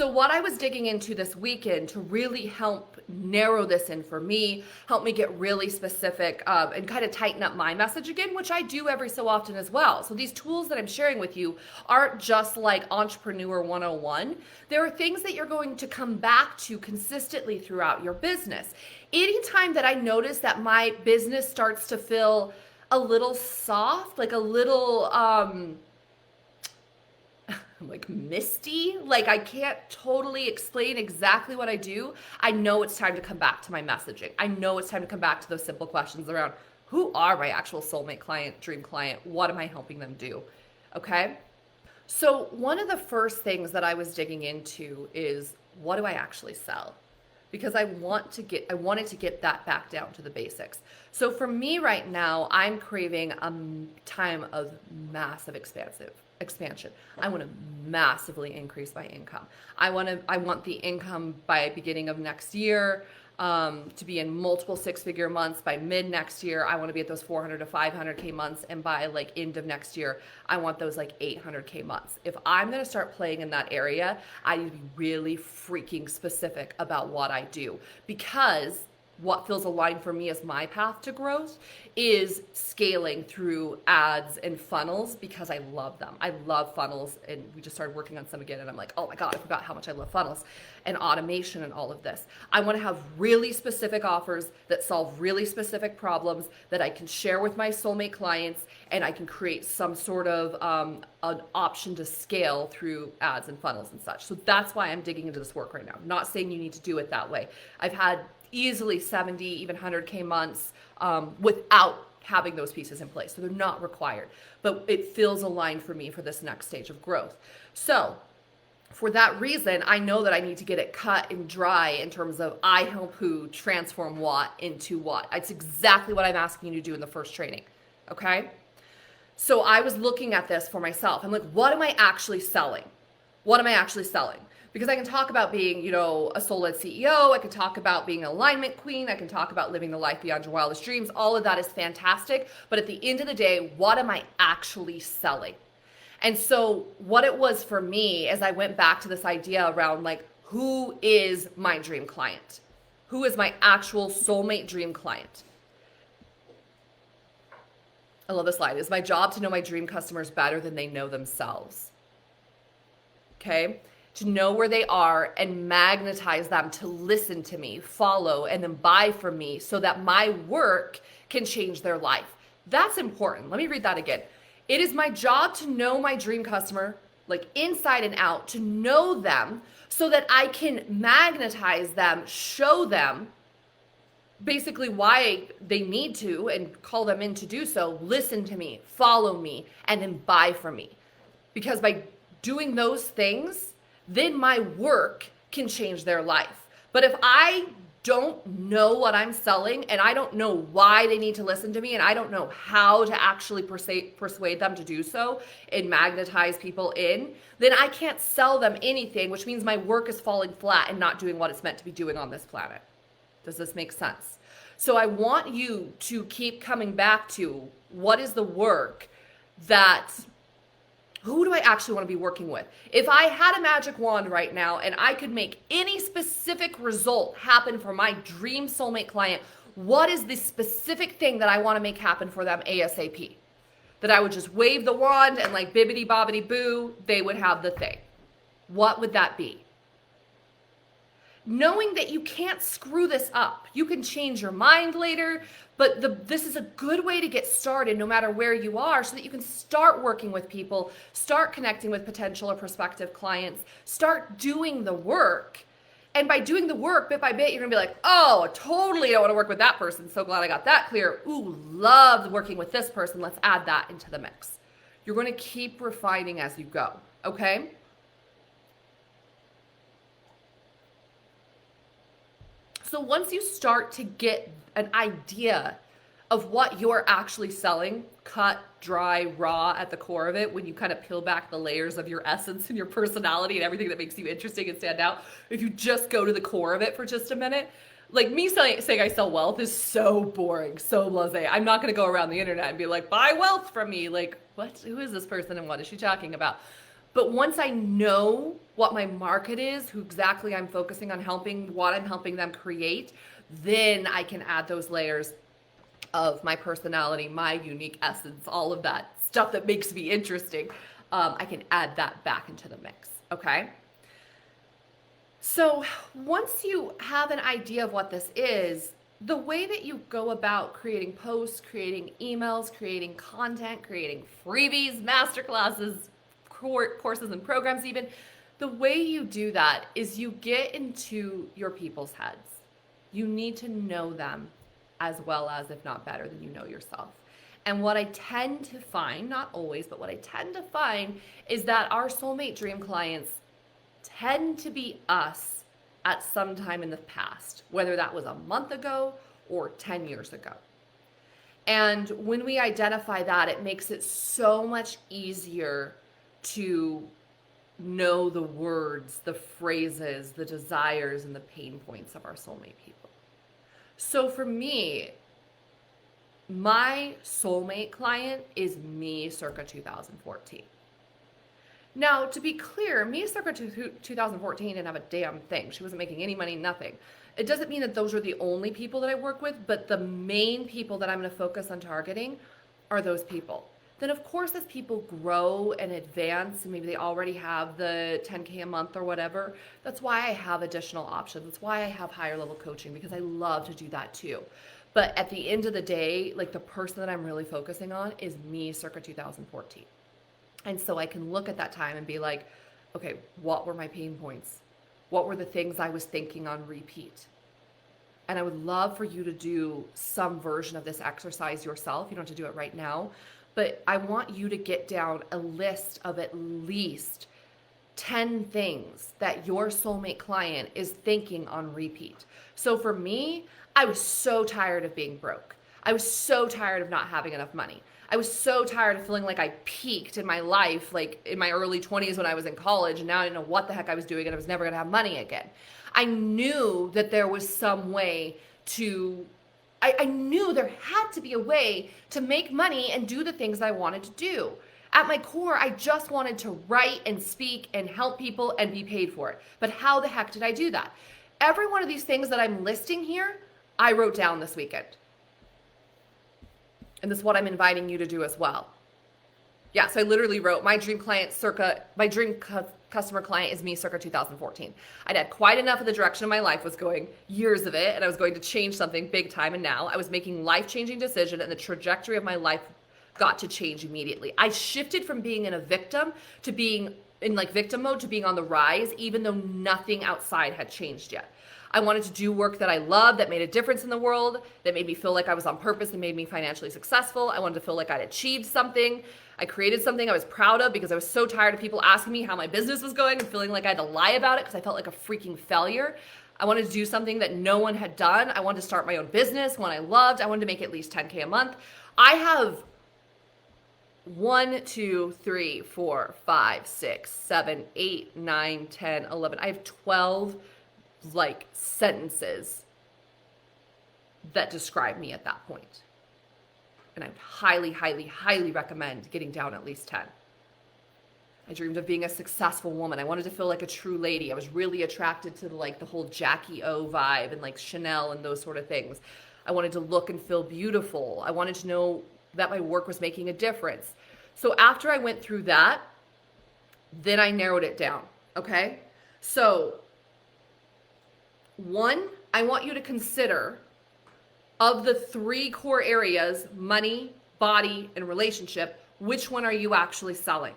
So what I was digging into this weekend to really help narrow this in for me, help me get really specific and kind of tighten up my message again, which I do every so often as well. So these tools that I'm sharing with you aren't just like Entrepreneur 101. There are things that you're going to come back to consistently throughout your business. Anytime that I notice that my business starts to feel a little soft, like a little like misty, like I can't totally explain exactly what I do, I know it's time to come back to my messaging. I know it's time to come back to those simple questions around who are my actual soulmate client, dream client, what am I helping them do? Okay? So one of the first things that I was digging into is, what do I actually sell? Because I wanted to get that back down to the basics. So for me right now, I'm craving a time of massive expansion. I want to massively increase my income. I want the income by beginning of next year to be in multiple six-figure months. By mid next year, I want to be at those 400 to 500K months. And by like end of next year, I want those like 800K months. If I'm going to start playing in that area, I need to be really freaking specific about what I do, because what feels aligned for me as my path to growth is scaling through ads and funnels, because I love them. I love funnels, and we just started working on some again, and I'm like, oh my God, I forgot how much I love funnels and automation and all of this. I want to have really specific offers that solve really specific problems that I can share with my soulmate clients, and I can create some sort of an option to scale through ads and funnels and such. So that's why I'm digging into this work right now. I'm not saying you need to do it that way. I've had easily 70, even 100K months without having those pieces in place. So they're not required, but it feels aligned for me for this next stage of growth. So for that reason, I know that I need to get it cut and dry in terms of I help who transform what into what. It's exactly what I'm asking you to do in the first training, okay? So I was looking at this for myself. I'm like, what am I actually selling? What am I actually selling? Because I can talk about being, a soul-led CEO. I can talk about being an alignment queen. I can talk about living the life beyond your wildest dreams. All of that is fantastic. But at the end of the day, what am I actually selling? And so what it was for me is I went back to this idea around like, who is my dream client? Who is my actual soulmate dream client? I love this line. It's my job to know my dream customers better than they know themselves. Okay? To know where they are and magnetize them to listen to me, follow, and then buy from me so that my work can change their life. That's important. Let me read that again. It is my job to know my dream customer, like inside and out, to know them so that I can magnetize them, show them basically why they need to and call them in to do so, listen to me, follow me, and then buy from me. Because by doing those things, then my work can change their life. But if I don't know what I'm selling, and I don't know why they need to listen to me, and I don't know how to actually persuade them to do so and magnetize people in, then I can't sell them anything, which means my work is falling flat and not doing what it's meant to be doing on this planet. Does this make sense? So I want you to keep coming back to, what is the work that who do I actually want to be working with? If I had a magic wand right now and I could make any specific result happen for my dream soulmate client, what is the specific thing that I want to make happen for them ASAP? That I would just wave the wand and like bibbity bobbity boo, they would have the thing. What would that be? Knowing that you can't screw this up. You can change your mind later, but this is a good way to get started no matter where you are, so that you can start working with people, start connecting with potential or prospective clients, start doing the work. And by doing the work bit by bit, you're gonna be like, oh, totally don't want to work with that person. So glad I got that clear. Ooh, love working with this person. Let's add that into the mix. You're going to keep refining as you go, okay? So once you start to get an idea of what you're actually selling, cut, dry, raw at the core of it, when you kind of peel back the layers of your essence and your personality and everything that makes you interesting and stand out, if you just go to the core of it for just a minute, like me saying I sell wealth is so boring, so blasé. I'm not going to go around the internet and be like, buy wealth from me. Like, what? Who is this person and what is she talking about? But once I know what my market is, who exactly I'm focusing on helping, what I'm helping them create, then I can add those layers of my personality, my unique essence, all of that stuff that makes me interesting. I can add that back into the mix, okay? So once you have an idea of what this is, the way that you go about creating posts, creating emails, creating content, creating freebies, masterclasses, courses and programs even, the way you do that is you get into your people's heads. You need to know them as well as, if not better than you know yourself. And what I tend to find, not always, but what I tend to find is that our soulmate dream clients tend to be us at some time in the past, whether that was a month ago or 10 years ago. And when we identify that, it makes it so much easier to know the words, the phrases, the desires, and the pain points of our soulmate people. So for me, my soulmate client is me circa 2014. Now, to be clear, me circa 2014 didn't have a damn thing. She wasn't making any money, nothing. It doesn't mean that those are the only people that I work with, but the main people that I'm going to focus on targeting are those people. Then, of course, as people grow and advance, and maybe they already have the 10K a month or whatever, that's why I have additional options. That's why I have higher level coaching, because I love to do that too. But at the end of the day, like, the person that I'm really focusing on is me circa 2014. And so I can look at that time and be like, okay, what were my pain points? What were the things I was thinking on repeat? And I would love for you to do some version of this exercise yourself. You don't have to do it right now, but I want you to get down a list of at least 10 things that your soulmate client is thinking on repeat. So for me, I was so tired of being broke. I was so tired of not having enough money. I was so tired of feeling like I peaked in my life, like in my early 20s when I was in college, and now I didn't know what the heck I was doing, and I was never going to have money again. I knew that there was some way to, I knew there had to be a way to make money and do the things I wanted to do. At my core, I just wanted to write and speak and help people and be paid for it. But how the heck did I do that? Every one of these things that I'm listing here, I wrote down this weekend. And this is what I'm inviting you to do as well. Yeah, so I literally wrote my dream customer client is me circa 2014. I'd had quite enough of the direction of my life was going, years of it, and I was going to change something big time. And now I was making life-changing decision, and the trajectory of my life got to change immediately. I shifted from being in a victim to being in like victim mode to being on the rise, even though nothing outside had changed yet. I wanted to do work that I loved, that made a difference in the world, that made me feel like I was on purpose and made me financially successful. I wanted to feel like I'd achieved something. I created something I was proud of because I was so tired of people asking me how my business was going and feeling like I had to lie about it because I felt like a freaking failure. I wanted to do something that no one had done. I wanted to start my own business, one I loved. I wanted to make at least 10K a month. I have 1, 2, 3, 4, 5, 6, 7, 8, 9, 10, 11. I have 12 like sentences that describe me at that point. And I would highly, highly, highly recommend getting down at least 10. I dreamed of being a successful woman. I wanted to feel like a true lady. I was really attracted to like the whole Jackie O vibe and like Chanel and those sort of things. I wanted to look and feel beautiful. I wanted to know that my work was making a difference. So after I went through that, then I narrowed it down. Okay? So 1, I want you to consider, of the 3 core areas, money, body, and relationship, which one are you actually selling?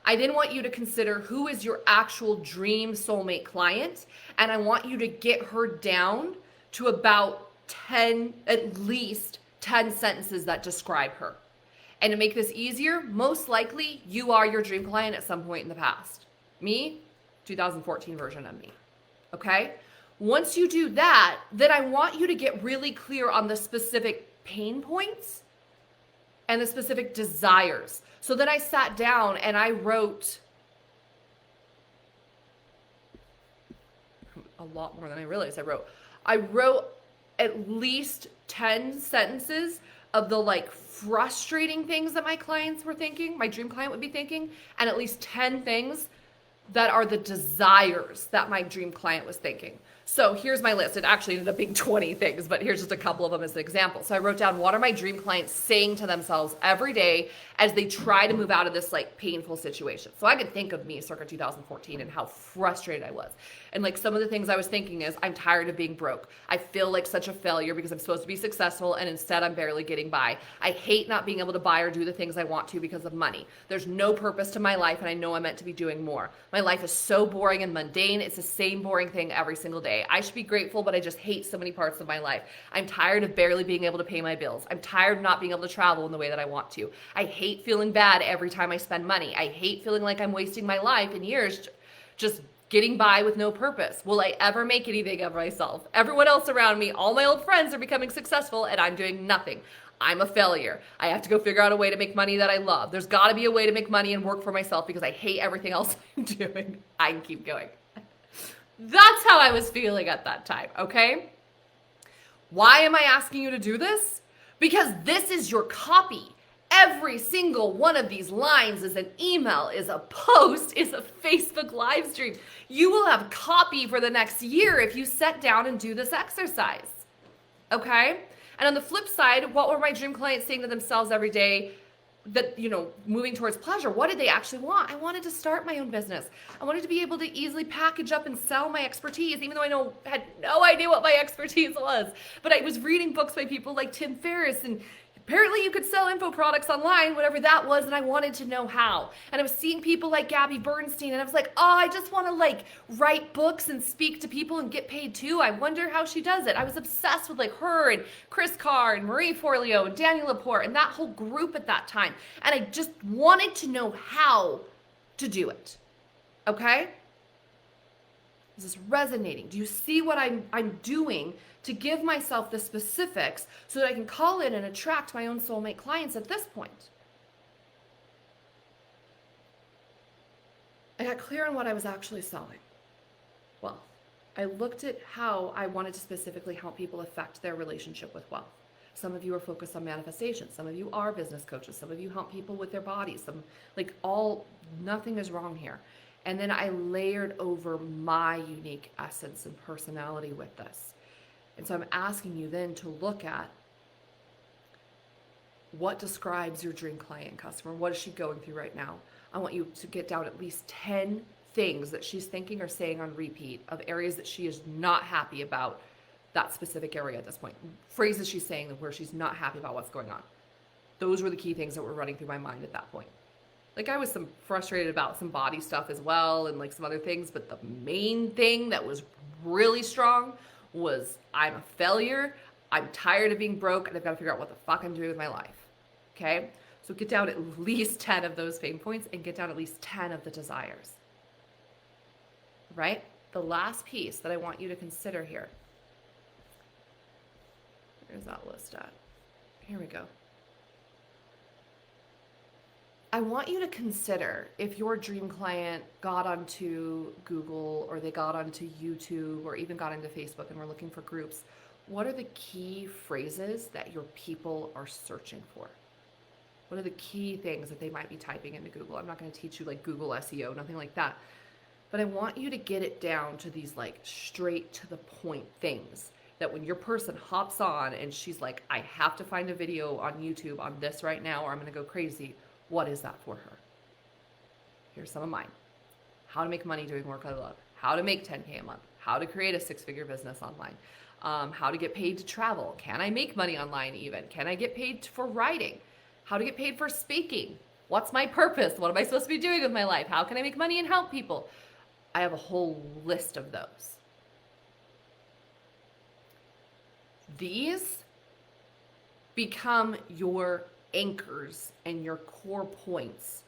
I then want you to consider who is your actual dream soulmate client, and I want you to get her down to about 10, at least 10 sentences that describe her. And to make this easier, most likely you are your dream client at some point in the past. Me, 2014 version of me. Okay? Once you do that, then I want you to get really clear on the specific pain points and the specific desires. So then I sat down and I wrote a lot more than I realized I wrote at least 10 sentences of the like frustrating things that my clients were thinking, my dream client would be thinking, and at least 10 things that are the desires that my dream client was thinking. So here's my list. It actually ended up being 20 things, but here's just a couple of them as an example. So I wrote down, what are my dream clients saying to themselves every day as they try to move out of this like painful situation? So I could think of me circa 2014 and how frustrated I was. And like some of the things I was thinking is, I'm tired of being broke. I feel like such a failure because I'm supposed to be successful and instead I'm barely getting by. I hate not being able to buy or do the things I want to because of money. There's no purpose to my life and I know I'm meant to be doing more. My life is so boring and mundane. It's the same boring thing every single day. I should be grateful, but I just hate so many parts of my life. I'm tired of barely being able to pay my bills. I'm tired of not being able to travel in the way that I want to. I hate feeling bad every time I spend money. I hate feeling like I'm wasting my life and years just getting by with no purpose. Will I ever make anything of myself? Everyone else around me, all my old friends are becoming successful and I'm doing nothing. I'm a failure. I have to go figure out a way to make money that I love. There's got to be a way to make money and work for myself because I hate everything else I'm doing. I can keep going. That's how I was feeling at that time, okay? Why am I asking you to do this? Because this is your copy. Every single one of these lines is an email, is a post, is a Facebook live stream. You will have copy for the next year if you sit down and do this exercise, okay? And on the flip side, what were my dream clients saying to themselves every day that, you know, moving towards pleasure? What did they actually want? I wanted to start my own business. I wanted to be able to easily package up and sell my expertise, even though I had no idea what my expertise was. But I was reading books by people like Tim Ferriss, and apparently you could sell info products online, whatever that was, and I wanted to know how. And I was seeing people like Gabby Bernstein, and I was like, oh, I just want to like write books and speak to people and get paid too. I wonder how she does it. I was obsessed with like her and Chris Carr and Marie Forleo and Daniel Laporte and that whole group at that time. And I just wanted to know how to do it. Okay? Is this resonating? Do you see what I'm doing to give myself the specifics so that I can call in and attract my own soulmate clients at this point? I got clear on what I was actually selling. Well, I looked at how I wanted to specifically help people affect their relationship with wealth. Some of you are focused on manifestation. Some of you are business coaches. Some of you help people with their bodies. Nothing is wrong here. And then I layered over my unique essence and personality with this. And so I'm asking you then to look at what describes your dream client customer. What is she going through right now? I want you to get down at least 10 things that she's thinking or saying on repeat of areas that she is not happy about that specific area at this point. Phrases she's saying where she's not happy about what's going on. Those were the key things that were running through my mind at that point. Like I was frustrated about some body stuff as well and like some other things, but the main thing that was really strong was I'm a failure, I'm tired of being broke, and I've got to figure out what the fuck I'm doing with my life, okay? So get down at least 10 of those pain points and get down at least 10 of the desires, right? The last piece that I want you to consider here. Where's that list at? Here we go. I want you to consider if your dream client got onto Google or they got onto YouTube or even got into Facebook and were looking for groups, what are the key phrases that your people are searching for? What are the key things that they might be typing into Google? I'm not going to teach you like Google SEO, nothing like that. But I want you to get it down to these like straight to the point things that when your person hops on and she's like, I have to find a video on YouTube on this right now or I'm going to go crazy. What is that for her? Here's some of mine. How to make money doing work I love. How to make 10K a month. How to create a 6-figure business online. How to get paid to travel. Can I make money online even? Can I get paid for writing? How to get paid for speaking. What's my purpose? What am I supposed to be doing with my life? How can I make money and help people? I have a whole list of those. These become your anchors and your core points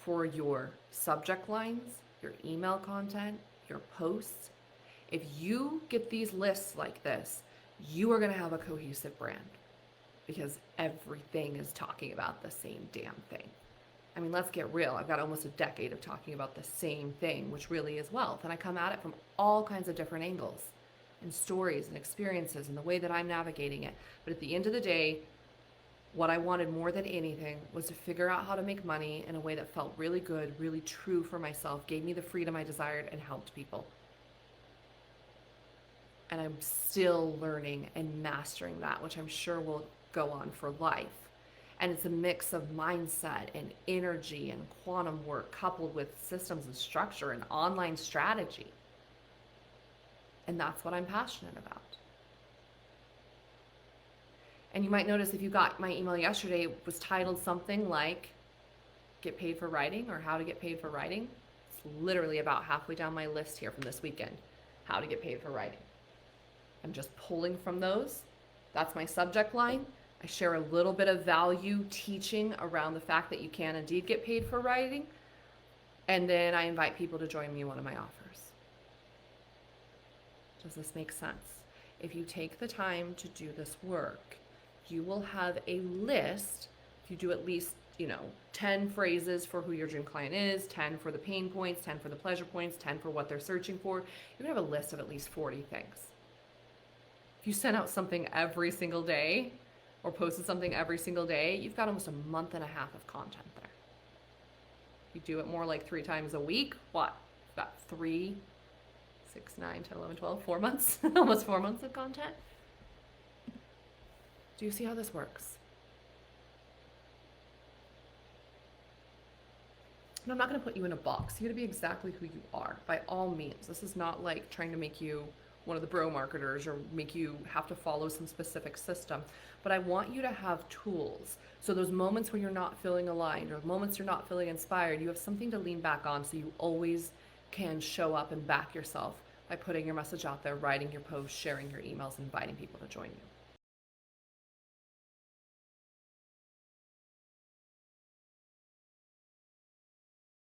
for your subject lines, your email content, your posts. If you get these lists like this, you are going to have a cohesive brand because everything is talking about the same damn thing. I mean, let's get real. I've got almost a decade of talking about the same thing, which really is wealth. And I come at it from all kinds of different angles and stories and experiences and the way that I'm navigating it. But at the end of the day, What I wanted more than anything was to figure out how to make money in a way that felt really good, really true for myself, gave me the freedom I desired, and helped people. And I'm still learning and mastering that, which I'm sure will go on for life. And it's a mix of mindset and energy and quantum work coupled with systems and structure and online strategy. And that's what I'm passionate about. And you might notice if you got my email yesterday, it was titled something like Get Paid for Writing or How to Get Paid for Writing. It's literally about halfway down my list here from this weekend. How to get paid for writing. I'm just pulling from those. That's my subject line. I share a little bit of value teaching around the fact that you can indeed get paid for writing. And then I invite people to join me in one of my offers. Does this make sense? If you take the time to do this work, you will have a list. If you do at least, 10 phrases for who your dream client is, 10 for the pain points, 10 for the pleasure points, 10 for what they're searching for, you're gonna have a list of at least 40 things. If you send out something every single day or posted something every single day, you've got almost a month and a half of content there. If you do it more like 3 times a week, what? You've got 3, 6, 9, 10, 11, 12, 4 months, almost 4 months of content. Do you see how this works? And I'm not going to put you in a box. You're going to be exactly who you are, by all means. This is not like trying to make you one of the bro marketers or make you have to follow some specific system. But I want you to have tools. So those moments when you're not feeling aligned or moments you're not feeling inspired, you have something to lean back on so you always can show up and back yourself by putting your message out there, writing your posts, sharing your emails, inviting people to join you.